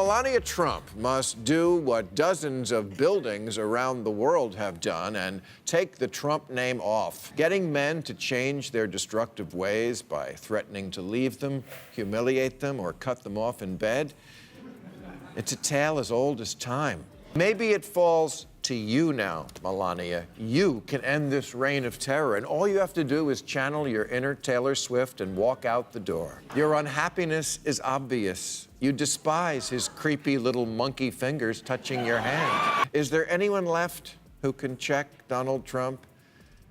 Melania Trump must do what dozens of buildings around the world have done and take the Trump name off, getting men to change their destructive ways by threatening to leave them, humiliate them, or cut them off in bed. It's a tale as old as time. Maybe it falls to you now, Melania. You can end this reign of terror, and all you have to do is channel your inner Taylor Swift and walk out the door. Your unhappiness is obvious. You despise his creepy little monkey fingers touching your hand. Is there anyone left who can check Donald Trump?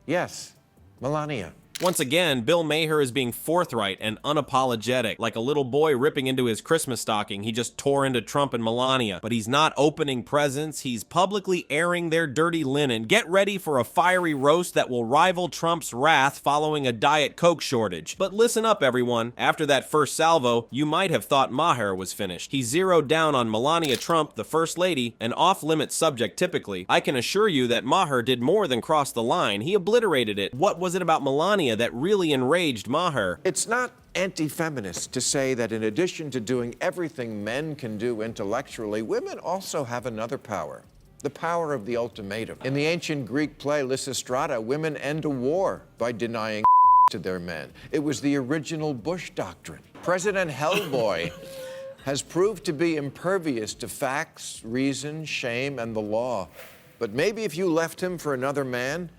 Yes, Melania. Once again, Bill Maher is being forthright and unapologetic. Like a little boy ripping into his Christmas stocking, he just tore into Trump and Melania. But he's not opening presents, he's publicly airing their dirty linen. Get ready for a fiery roast that will rival Trump's wrath following a Diet Coke shortage. But listen up, everyone. After that first salvo, you might have thought Maher was finished. He zeroed down on Melania Trump, the First Lady, an off-limits subject typically. I can assure you that Maher did more than cross the line. He obliterated it. What was it about Melania that really enraged Maher? It's not anti-feminist to say that in addition to doing everything men can do intellectually, women also have another power, the power of the ultimatum. In the ancient Greek play Lysistrata, women end a war by denying to their men. It was the original Bush doctrine. President Hellboy has proved to be impervious to facts, reason, shame, and the law. But maybe if you left him for another man,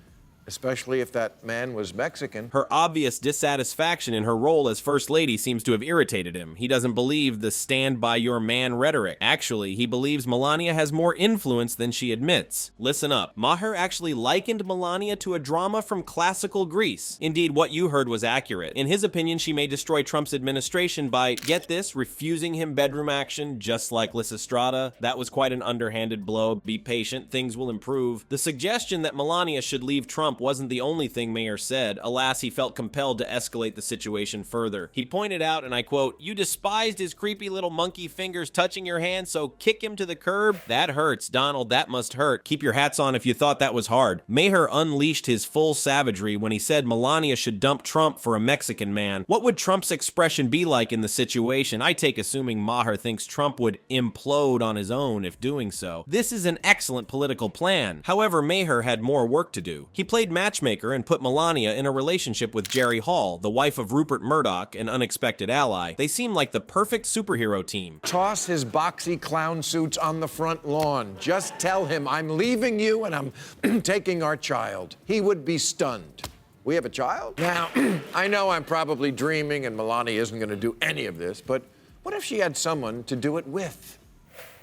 especially if that man was Mexican. Her obvious dissatisfaction in her role as First Lady seems to have irritated him. He doesn't believe the stand by your man rhetoric. Actually, he believes Melania has more influence than she admits. Listen up. Maher actually likened Melania to a drama from classical Greece. Indeed, what you heard was accurate. In his opinion, she may destroy Trump's administration by, get this, refusing him bedroom action, just like Lysistrata. That was quite an underhanded blow. Be patient, things will improve. The suggestion that Melania should leave Trump wasn't the only thing Maher said. Alas, he felt compelled to escalate the situation further. He pointed out, and I quote, "You despised his creepy little monkey fingers touching your hand, so kick him to the curb? That hurts, Donald, that must hurt. Keep your hats on if you thought that was hard." Maher unleashed his full savagery when he said Melania should dump Trump for a Mexican man. What would Trump's expression be like in the situation? I take assuming Maher thinks Trump would implode on his own if doing so. This is an excellent political plan. However, Maher had more work to do. He played matchmaker and put Melania in a relationship with Jerry Hall, the wife of Rupert Murdoch, an unexpected ally. They seem like the perfect superhero team. Toss his boxy clown suits on the front lawn. Just tell him, I'm leaving you and I'm taking our child. He would be stunned. We have a child? Now, I know I'm probably dreaming and Melania isn't going to do any of this, but what if she had someone to do it with?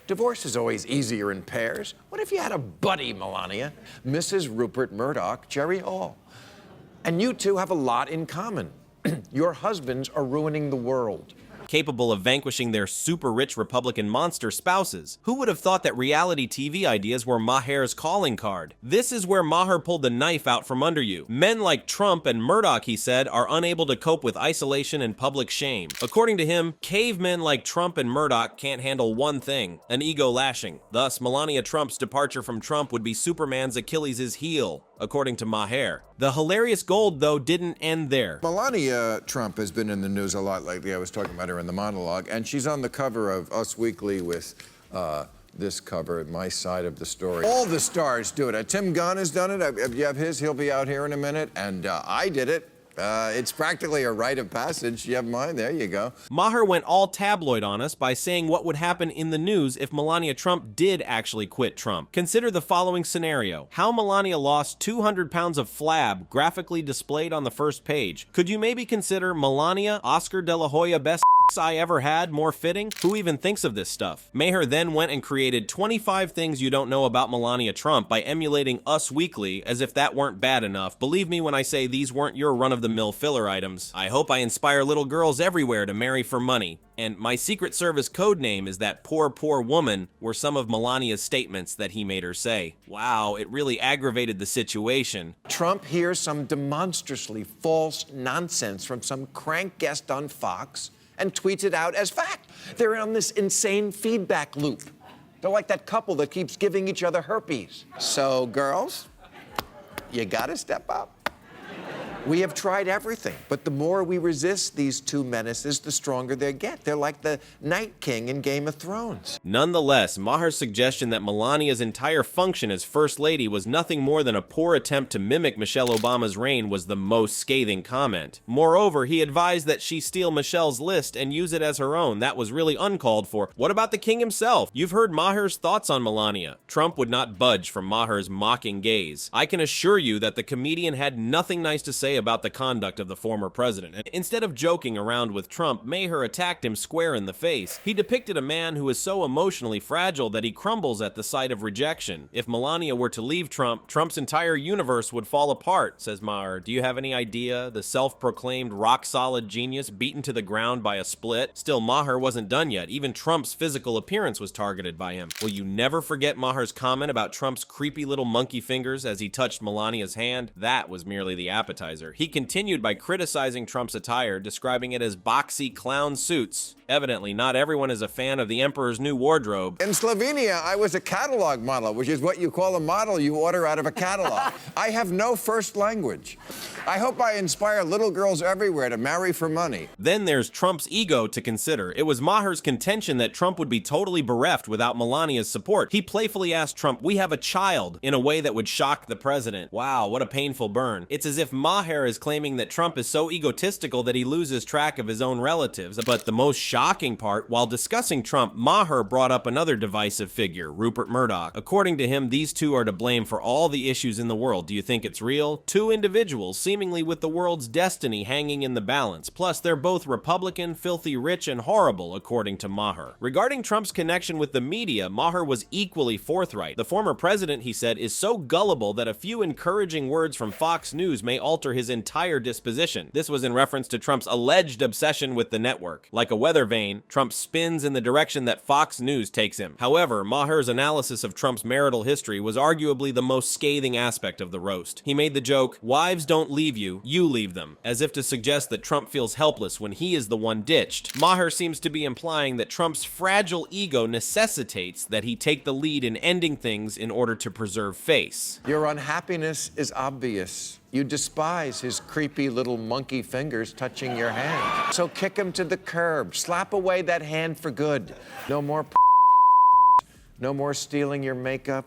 Divorce is always easier in pairs. What if you had a buddy, Melania? Mrs. Rupert Murdoch, Jerry Hall. And you two have a lot in common. Your husbands are ruining the world. Capable of vanquishing their super-rich Republican monster spouses. Who would have thought that reality TV ideas were Maher's calling card? This is where Maher pulled the knife out from under you. Men like Trump and Murdoch, he said, are unable to cope with isolation and public shame. According to him, cavemen like Trump and Murdoch can't handle one thing, an ego lashing. Thus, Melania Trump's departure from Trump would be Superman's Achilles' heel, according to Maher. The hilarious gold, though, didn't end there. Melania Trump has been in the news a lot lately. I was talking about her in the monologue, and she's on the cover of Us Weekly with this cover, my side of the story. All the stars do it. Tim Gunn has done it. You have his. He'll be out here in a minute. And I did it. It's practically a rite of passage. You have mine. There you go. Maher went all tabloid on us by saying what would happen in the news if Melania Trump did actually quit Trump. Consider the following scenario. How Melania lost 200 pounds of flab graphically displayed on the first page. Could you maybe consider Melania, Oscar de la Hoya best I ever had more fitting? Who even thinks of this stuff? Maher then went and created 25 things you don't know about Melania Trump by emulating Us Weekly, as if that weren't bad enough. Believe me when I say these weren't your run-of-the-mill filler items. I hope I inspire little girls everywhere to marry for money. And my Secret Service code name is that poor, poor woman were some of Melania's statements that he made her say. Wow, it really aggravated the situation. Trump hears some demonstrously false nonsense from some crank guest on Fox and tweets it out as fact. They're on this insane feedback loop. They're like that couple that keeps giving each other herpes. So, girls, you gotta step up. We have tried everything, but the more we resist these two menaces, the stronger they get. They're like the Night King in Game of Thrones. Nonetheless, Maher's suggestion that Melania's entire function as First Lady was nothing more than a poor attempt to mimic Michelle Obama's reign was the most scathing comment. Moreover, he advised that she steal Michelle's list and use it as her own. That was really uncalled for. What about the king himself? You've heard Maher's thoughts on Melania. Trump would not budge from Maher's mocking gaze. I can assure you that the comedian had nothing nice to say about the conduct of the former president. And instead of joking around with Trump, Maher attacked him square in the face. He depicted a man who is so emotionally fragile that he crumbles at the sight of rejection. If Melania were to leave Trump, Trump's entire universe would fall apart, says Maher. Do you have any idea? The self-proclaimed rock-solid genius beaten to the ground by a split? Still, Maher wasn't done yet. Even Trump's physical appearance was targeted by him. Will you never forget Maher's comment about Trump's creepy little monkey fingers as he touched Melania's hand? That was merely the appetizer. He continued by criticizing Trump's attire, describing it as boxy clown suits. Evidently, not everyone is a fan of the emperor's new wardrobe. In Slovenia, I was a catalog model, which is what you call a model you order out of a catalog. I have no first language. I hope I inspire little girls everywhere to marry for money. Then there's Trump's ego to consider. It was Maher's contention that Trump would be totally bereft without Melania's support. He playfully asked Trump, "We have a child," in a way that would shock the president. Wow, what a painful burn. It's as if Maher is claiming that Trump is so egotistical that he loses track of his own relatives. But the most shocking part, while discussing Trump, Maher brought up another divisive figure, Rupert Murdoch. According to him, these two are to blame for all the issues in the world. Do you think it's real? Two individuals, seemingly with the world's destiny hanging in the balance. Plus, they're both Republican, filthy rich, and horrible, according to Maher. Regarding Trump's connection with the media, Maher was equally forthright. The former president, he said, is so gullible that a few encouraging words from Fox News may alter his entire disposition. This was in reference to Trump's alleged obsession with the network. Like a weather vane, Trump spins in the direction that Fox News takes him. However, Maher's analysis of Trump's marital history was arguably the most scathing aspect of the roast. He made the joke, "Wives don't leave you, you leave them," as if to suggest that Trump feels helpless when he is the one ditched. Maher seems to be implying that Trump's fragile ego necessitates that he take the lead in ending things in order to preserve face. Your unhappiness is obvious. You despise his creepy little monkey fingers touching your hand. So kick him to the curb. Slap away that hand for good. No more no more stealing your makeup.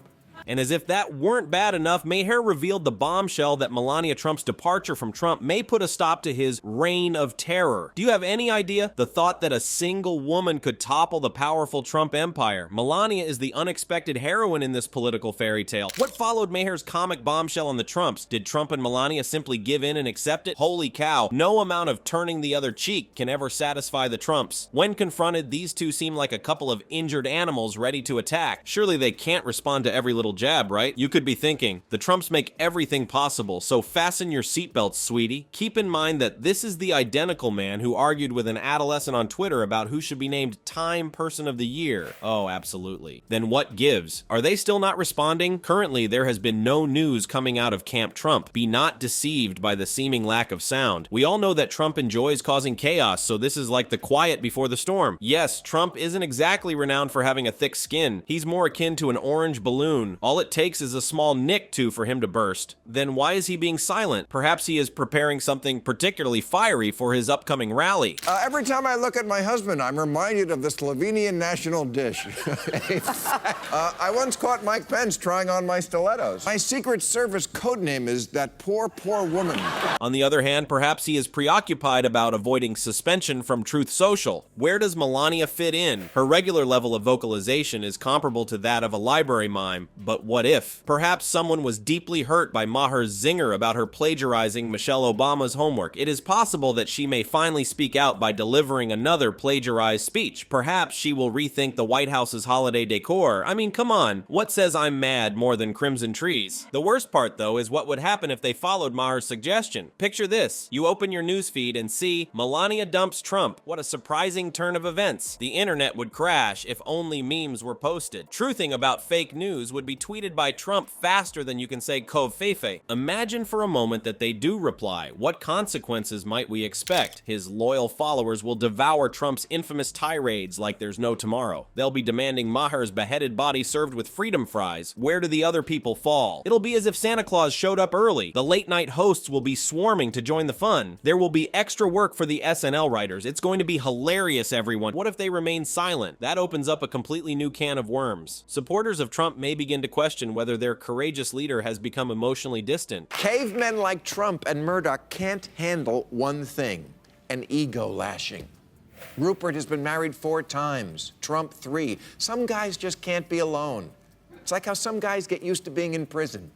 And as if that weren't bad enough, Maher revealed the bombshell that Melania Trump's departure from Trump may put a stop to his reign of terror. Do you have any idea? The thought that a single woman could topple the powerful Trump empire. Melania is the unexpected heroine in this political fairy tale. What followed Maher's comic bombshell on the Trumps? Did Trump and Melania simply give in and accept it? Holy cow, no amount of turning the other cheek can ever satisfy the Trumps. When confronted, these two seem like a couple of injured animals ready to attack. Surely they can't respond to every little jab, right? You could be thinking, the Trumps make everything possible, so fasten your seatbelts, sweetie. Keep in mind that this is the identical man who argued with an adolescent on Twitter about who should be named Time Person of the Year. Oh, absolutely. Then what gives? Are they still not responding? Currently, there has been no news coming out of Camp Trump. Be not deceived by the seeming lack of sound. We all know that Trump enjoys causing chaos, so this is like the quiet before the storm. Yes, Trump isn't exactly renowned for having a thick skin. He's more akin to an orange balloon. All it takes is a small nick for him to burst. Then why is he being silent? Perhaps he is preparing something particularly fiery for his upcoming rally. Every time I look at my husband, I'm reminded of the Slovenian national dish. I once caught Mike Pence trying on my stilettos. My Secret Service codename is that poor, poor woman. On the other hand, perhaps he is preoccupied about avoiding suspension from Truth Social. Where does Melania fit in? Her regular level of vocalization is comparable to that of a library mime, but what if? Perhaps someone was deeply hurt by Maher's zinger about her plagiarizing Michelle Obama's homework. It is possible that she may finally speak out by delivering another plagiarized speech. Perhaps she will rethink the White House's holiday decor. I mean, come on. What says I'm mad more than crimson trees? The worst part, though, is what would happen if they followed Maher's suggestion. Picture this. You open your newsfeed and see Melania dumps Trump. What a surprising turn of events. The internet would crash if only memes were posted. Truthing about fake news would be retweeted by Trump faster than you can say Kovfefe. Imagine for a moment that they do reply. What consequences might we expect? His loyal followers will devour Trump's infamous tirades like there's no tomorrow. They'll be demanding Maher's beheaded body served with freedom fries. Where do the other people fall? It'll be as if Santa Claus showed up early. The late-night hosts will be swarming to join the fun. There will be extra work for the SNL writers. It's going to be hilarious, everyone. What if they remain silent? That opens up a completely new can of worms. Supporters of Trump may begin to question whether their courageous leader has become emotionally distant. Cavemen like Trump and Murdoch can't handle one thing: an ego lashing. Rupert has been married 4 times, Trump 3. Some guys just can't be alone. It's like how some guys get used to being in prison.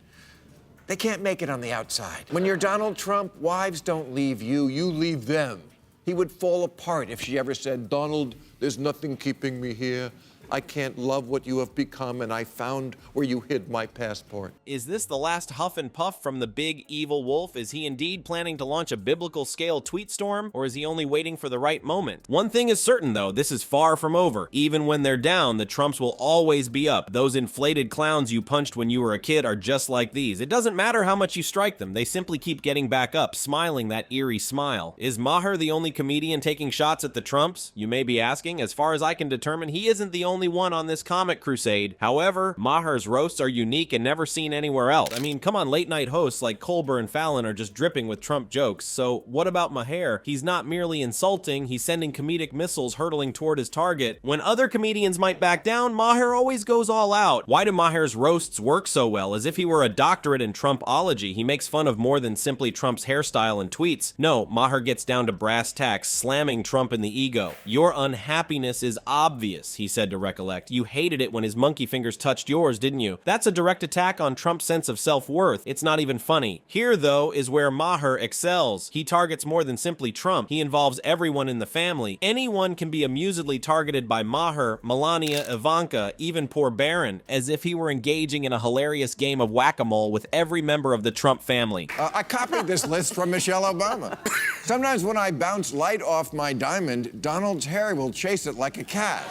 They can't make it on the outside. When you're Donald Trump, wives don't leave you, you leave them. He would fall apart if she ever said, "Donald, there's nothing keeping me here. I can't love what you have become, and I found where you hid my passport." Is this the last huff and puff from the big evil wolf? Is he indeed planning to launch a biblical scale tweet storm, or is he only waiting for the right moment? One thing is certain though, this is far from over. Even when they're down, the Trumps will always be up. Those inflated clowns you punched when you were a kid are just like these. It doesn't matter how much you strike them, they simply keep getting back up, smiling that eerie smile. Is Maher the only comedian taking shots at the Trumps? You may be asking. As far as I can determine, he isn't the only one on this comic crusade. However, Maher's roasts are unique and never seen anywhere else. I mean, come on, late night hosts like Colbert and Fallon are just dripping with Trump jokes. So what about Maher? He's not merely insulting, he's sending comedic missiles hurtling toward his target. When other comedians might back down, Maher always goes all out. Why do Maher's roasts work so well? As if he were a doctorate in Trumpology. He makes fun of more than simply Trump's hairstyle and tweets. No, Maher gets down to brass tacks, slamming Trump in the ego. Your unhappiness is obvious, he said to Recollect. You hated it when his monkey fingers touched yours, didn't you? That's a direct attack on Trump's sense of self-worth. It's not even funny. Here, though, is where Maher excels. He targets more than simply Trump. He involves everyone in the family. Anyone can be amusedly targeted by Maher, Melania, Ivanka, even poor Barron, as if he were engaging in a hilarious game of whack-a-mole with every member of the Trump family. I copied this list from Michelle Obama. Sometimes when I bounce light off my diamond, Donald's hair will chase it like a cat.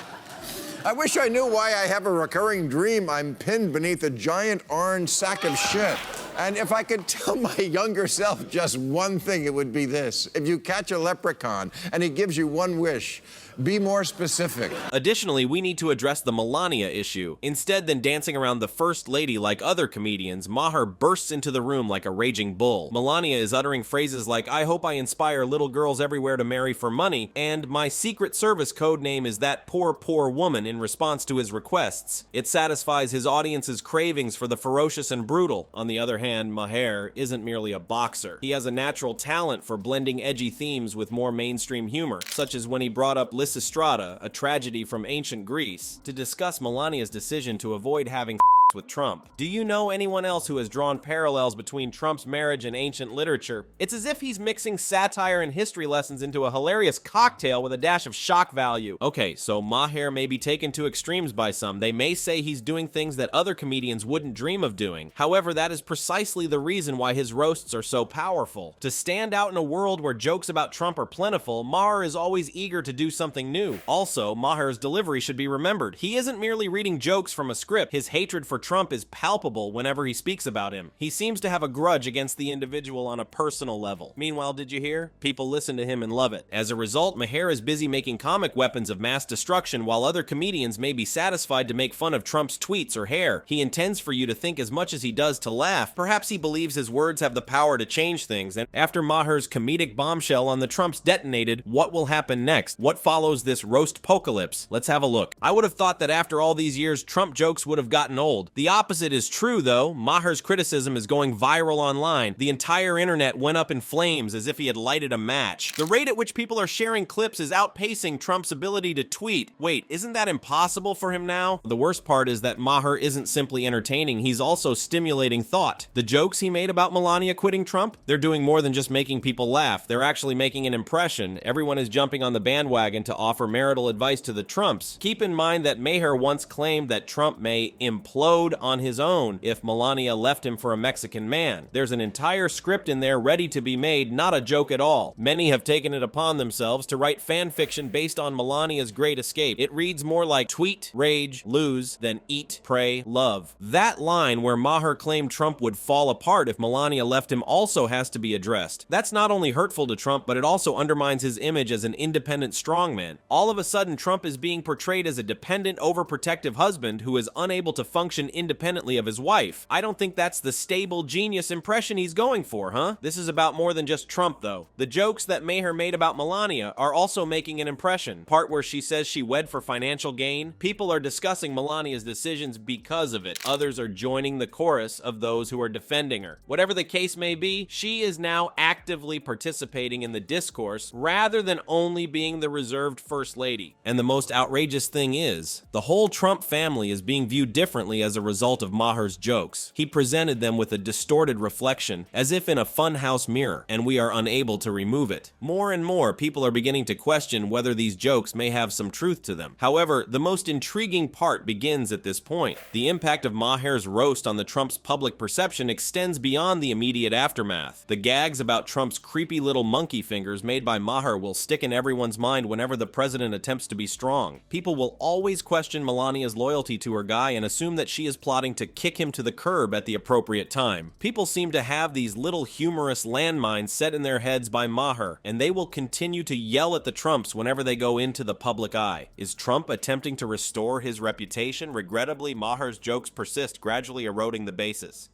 I wish I knew why I have a recurring dream I'm pinned beneath a giant orange sack of shit. And if I could tell my younger self just one thing, it would be this: if you catch a leprechaun and he gives you one wish, be more specific. Additionally, we need to address the Melania issue. Instead than dancing around the First Lady like other comedians, Maher bursts into the room like a raging bull. Melania is uttering phrases like, "I hope I inspire little girls everywhere to marry for money," and "my Secret Service code name is that poor, poor woman," in response to his requests. It satisfies his audience's cravings for the ferocious and brutal. On the other hand, Maher isn't merely a boxer. He has a natural talent for blending edgy themes with more mainstream humor, such as when he brought up Lysistrata, a tragedy from ancient Greece, to discuss Melania's decision to avoid having with Trump. Do you know anyone else who has drawn parallels between Trump's marriage and ancient literature? It's as if he's mixing satire and history lessons into a hilarious cocktail with a dash of shock value. Okay, so Maher may be taken to extremes by some. They may say he's doing things that other comedians wouldn't dream of doing. However, that is precisely the reason why his roasts are so powerful. To stand out in a world where jokes about Trump are plentiful, Maher is always eager to do something new. Also, Maher's delivery should be remembered. He isn't merely reading jokes from a script. His hatred for Trump is palpable whenever he speaks about him. He seems to have a grudge against the individual on a personal level. Meanwhile, did you hear? People listen to him and love it. As a result, Maher is busy making comic weapons of mass destruction while other comedians may be satisfied to make fun of Trump's tweets or hair. He intends for you to think as much as he does to laugh. Perhaps he believes his words have the power to change things, and after Maher's comedic bombshell on the Trumps detonated, what will happen next? What follows this roast-pocalypse? Let's have a look. I would have thought that after all these years, Trump jokes would have gotten old. The opposite is true, though. Maher's criticism is going viral online. The entire internet went up in flames as if he had lighted a match. The rate at which people are sharing clips is outpacing Trump's ability to tweet. Wait, isn't that impossible for him now? The worst part is that Maher isn't simply entertaining, he's also stimulating thought. The jokes he made about Melania quitting Trump, they're doing more than just making people laugh. They're actually making an impression. Everyone is jumping on the bandwagon to offer marital advice to the Trumps. Keep in mind that Maher once claimed that Trump may implode explode on his own if Melania left him for a Mexican man. There's an entire script in there ready to be made, not a joke at all. Many have taken it upon themselves to write fan fiction based on Melania's great escape. It reads more like tweet, rage, lose than eat, pray, love. That line where Maher claimed Trump would fall apart if Melania left him also has to be addressed. That's not only hurtful to Trump, but it also undermines his image as an independent strongman. All of a sudden, Trump is being portrayed as a dependent, overprotective husband who is unable to function independently of his wife. I don't think that's the stable genius impression he's going for, huh? This is about more than just Trump, though. The jokes that Maher made about Melania are also making an impression. Part where she says she wed for financial gain. People are discussing Melania's decisions because of it. Others are joining the chorus of those who are defending her. Whatever the case may be, she is now actively participating in the discourse rather than only being the reserved first lady. And the most outrageous thing is, the whole Trump family is being viewed differently as a result of Maher's jokes. He presented them with a distorted reflection, as if in a funhouse mirror, and we are unable to remove it. More and more people are beginning to question whether these jokes may have some truth to them. However, the most intriguing part begins at this point. The impact of Maher's roast on the Trump's public perception extends beyond the immediate aftermath. The gags about Trump's creepy little monkey fingers made by Maher will stick in everyone's mind whenever the president attempts to be strong. People will always question Melania's loyalty to her guy and assume that she is plotting to kick him to the curb at the appropriate time. People seem to have these little humorous landmines set in their heads by Maher, and they will continue to yell at the Trumps whenever they go into the public eye. Is Trump attempting to restore his reputation? Regrettably, Maher's jokes persist, gradually eroding the basis.